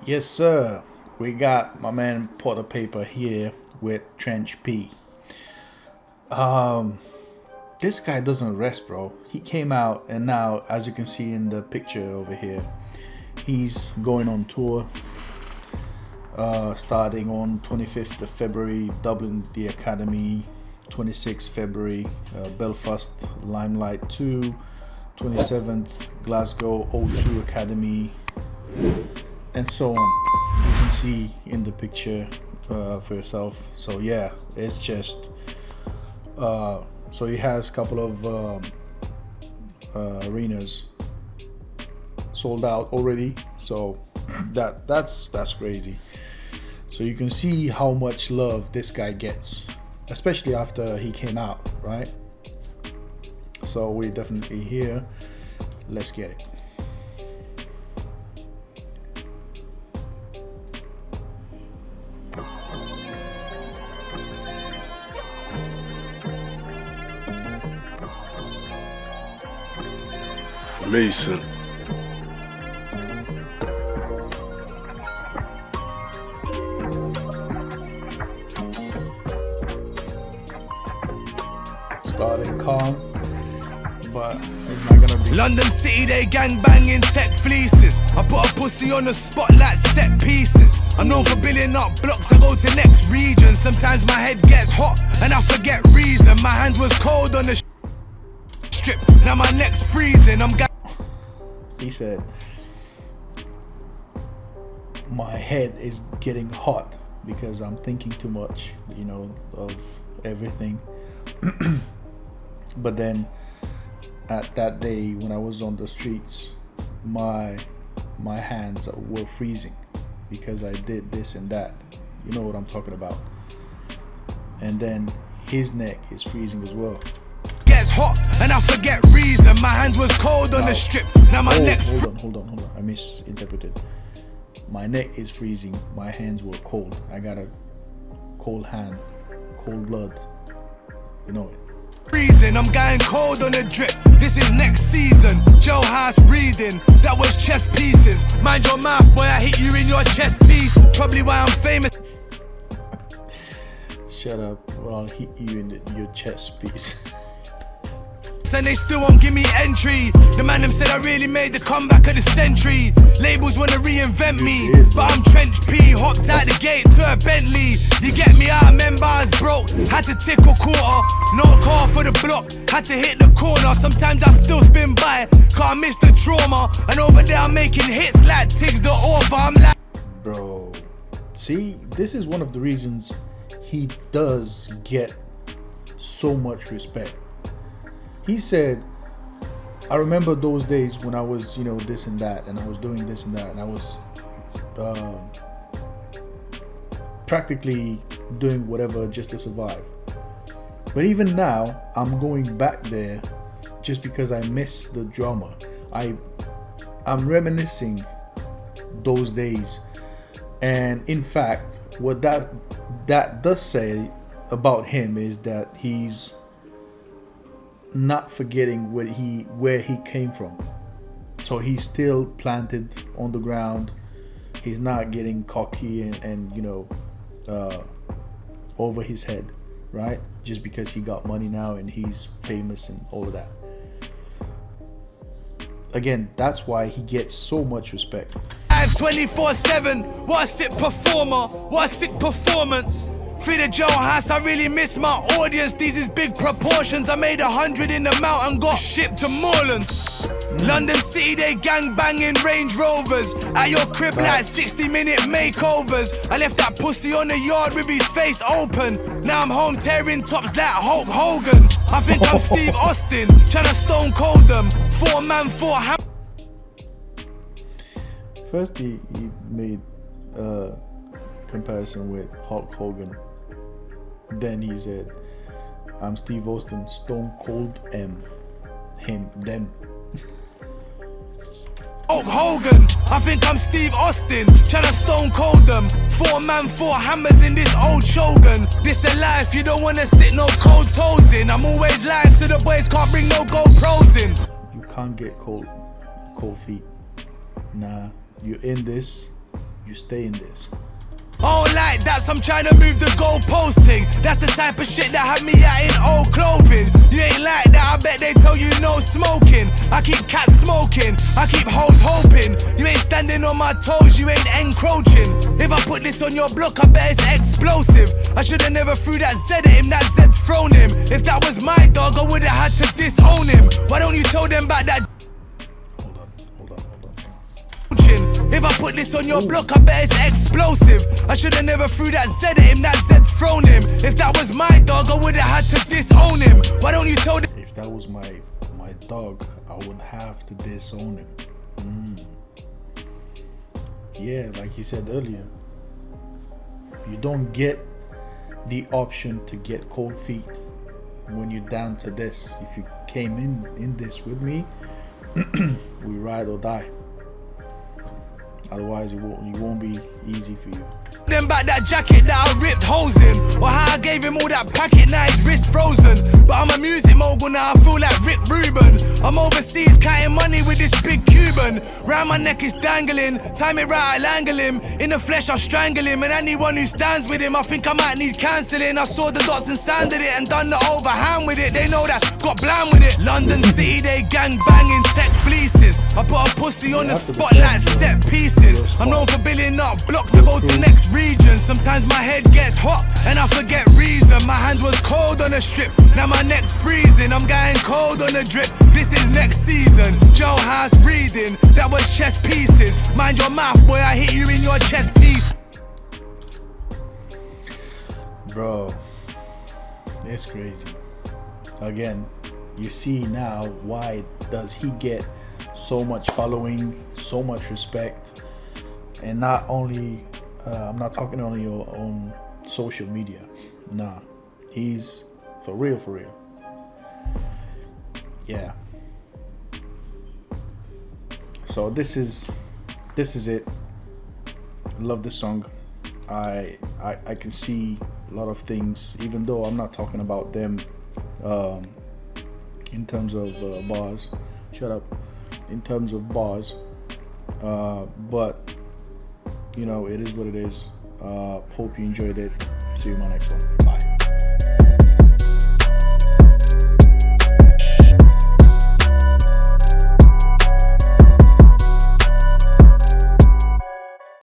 Yes, sir. We got my man Porter Payper here with Trench P. This guy doesn't rest, bro. He came out, and now, as you can see in the picture over here, he's going on tour. Starting on 25th of February, Dublin, the Academy. 26th February, Belfast, Limelight 2. 27th, Glasgow, O2 Academy, and so on. You can see in the picture for yourself. So yeah, it's just so he has a couple of arenas sold out already. So that's crazy. So you can see how much love this guy gets, especially after he came out, right? So we're definitely here. Let's get it. Mason. Starting calm, but it's not gonna be. London City, they gang banging tech fleeces. I put a pussy on the spot like set pieces. I'm known for building up blocks, I go to next region. Sometimes my head gets hot and I forget reason. My hands was cold on the strip, now my neck's freezing. He said, my head is getting hot because I'm thinking too much, you know, of everything. But then at that day when I was on the streets, my hands were freezing because I did this and that. You know what I'm talking about. And then his neck is freezing as well. Gets hot and I forget reason. My hands was cold on the strip, now my neck's hold on. I misinterpreted. My neck is freezing, my hands were cold. I got a cold hand, cold blood. You know it. Freezing, I'm going cold on the drip. This is next season. Joe House reading, that was chess pieces. Mind your mouth, boy, I hit you in your chest piece. Probably why I'm famous. Shut up, or I'll hit you in your chest piece. And they still won't give me entry. The man them said I really made the comeback of the century. Labels wanna reinvent me, but I'm Trench P. Hopped out the gate to a Bentley. You get me out, remember I was broke. Had to tick a quarter, no car for the block. Had to hit the corner, sometimes I still spin by. Cause I miss the trauma. And over there I'm making hits like Tiggs the Author. I'm like, bro, see, this is one of the reasons he does get so much respect. He said, I remember those days when I was, you know, this and that, and I was doing this and that, and I was practically doing whatever just to survive. But even now, I'm going back there just because I miss the drama. I'm reminiscing those days. And in fact, what that does say about him is that he's not forgetting where he came from. So he's still planted on the ground. He's not getting cocky and you know, over his head, right? Just because he got money now and he's famous and all of that. Again, that's why he gets so much respect. 24/7, what a sick performer, what a sick performance. Free the Joe House, I really miss my audience. These is big proportions. I made 100 in the mountain, got shipped to Moorlands. London City, they gang banging Range Rovers. At your crib like 60-minute makeovers. I left that pussy on the yard with his face open. Now I'm home tearing tops like Hulk Hogan. I think I'm Steve Austin, tryna stone cold them. 4-man, 4 ham. First he made comparison with Hulk Hogan. Then he said, I'm Steve Austin, Stone Cold him, them. Hulk Hogan, I think I'm Steve Austin, tryna stone cold them. 4-man, 4 hammers in this old Shogun. This a life, you don't wanna stick no cold toes in. I'm always live, so the boys can't bring no gold pros in. You can't get cold feet. Nah, you're in this, you stay in this. Oh, like that, so I'm trying to move the goalpost thing. That's the type of shit that had me out in old clothing. You ain't like that, I bet they tell you no smoking. I keep cats smoking, I keep hoes hoping. You ain't standing on my toes, you ain't encroaching. If I put this on your block, I bet it's explosive. I should've never threw that Z at him, that Z's thrown him. If that was my dog, I would've had to disown him. Why don't you tell them about that? If I put this on your block, I bet it's explosive. I should've never threw that Z at him, that Z's thrown him. If that was my dog, I would've had to disown him. Why don't you tell them? If that was my dog, I would have to disown him. Yeah, like you said earlier, you don't get the option to get cold feet when you're down to this. If you came in this with me, we ride or die. Otherwise, it won't be easy for you. Them back that jacket that I ripped holes in, or how I gave him all that packet, now his wrist frozen. But I'm a music mogul now, I feel like Rick Rubin. I'm overseas counting money with this big Cuban. Round my neck is dangling, time it right, I'll angle him. In the flesh I'll strangle him, and anyone who stands with him, I think I might need cancelling. I saw the dots and sanded it and done the overhand with it. They know that, got bland with it. London City, they gang banging tech fleeces. I put a pussy on the spot like set pieces. I'm known for billing up blocks, I go to next region. Sometimes my head gets hot and I forget reason. My hand was cold on a strip, now my neck's freezing. I'm getting cold on a drip, this is next season. Joe House reading, that was chess pieces. Mind your mouth, boy, I hit you in your chest piece. Bro, it's crazy. Again, you see now why does he get so much following, so much respect, and not only I'm not talking only on social media. Nah, he's for real. Yeah. So this is it. I love this song. I can see a lot of things, even though I'm not talking about them in terms of bars. Shut up. In terms of bars, but you know, it is what it is. Hope you enjoyed it. See you in my next one. Bye.